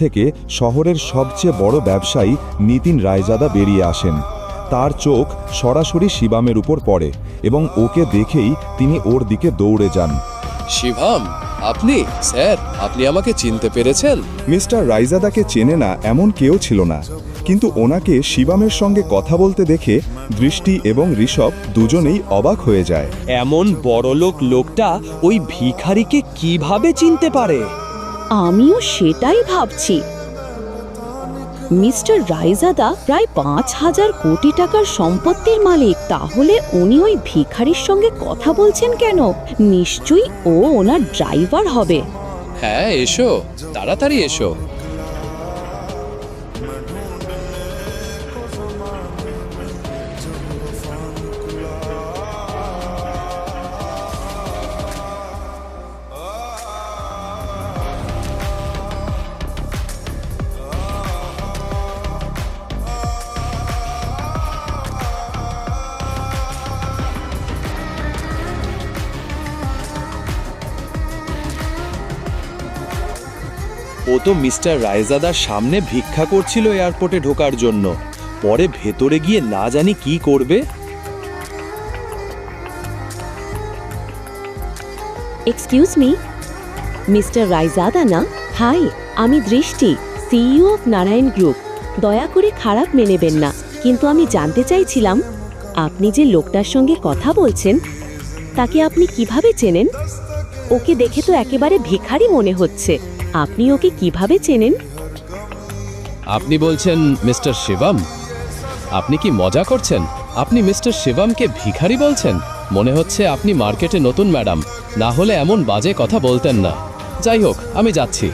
থেকে শহরের সবচেয়ে বড় ব্যবসায়ী নিতিন রায়জাদা বেরিয়ে আসেন। তার চোখ সরাসরি শিবামের উপর পড়ে এবং ওকে দেখেই তিনি ওর দিকে দৌড়ে যান। শিভাম, আপনি? স্যার, আপনি আমাকে চিনতে পেরেছেন? মিস্টার রায়জাদাকে চেনে না এমন কেউ ছিল না, কিন্তু ওনাকে শিবামের সঙ্গে কথা বলতে দেখে দৃষ্টি এবং ঋষভ দুজনেই অবাক হয়ে যায়। এমন বড়লোক লোকটা ওই ভিখারিকে কিভাবে চিনতে পারে? আমিও সেটাই ভাবছি। মিস্টার রায়জাদা প্রায় 5,000 কোটি টাকার সম্পত্তির মালিক, তাহলে উনি ওই ভিখারির সঙ্গে কথা বলছেন কেন? নিশ্চয়ই ও ওনার ড্রাইভার হবে। হ্যাঁ, এসো, তাড়াতাড়ি এসো। ও তো মিস্টার রায়জাদার সামনে ভিক্ষা করছিল এয়ারপোর্টে ঢোকার জন্য, পরে ভেতরে গিয়ে না জানি কি করবে। এক্সকিউজ মি, মিস্টার রায়জাদা না? হাই, আমি দৃষ্টি, সিইও অফ নারায়ণ গ্রুপ। দয়া করে খারাপ মেনেবেন না, কিন্তু আমি জানতে চাইছিলাম আপনি যে লোকটার সঙ্গে কথা বলছেন তাকে আপনি কিভাবে চেনেন? ওকে দেখে তো একেবারে ভিখারি মনে হচ্ছে। আপনি ওকে কিভাবে চেনেন? আপনি বলছেন মিস্টার শিবম? আপনি কি মজা করছেন? আপনি মিস্টার শিবমকে ভিখারি বলছেন? মনে হচ্ছে আপনি মার্কেটে নতুন ম্যাডাম, না হলে এমন বাজে কথা বলতেন না। যাই হোক, আমি যাচ্ছি।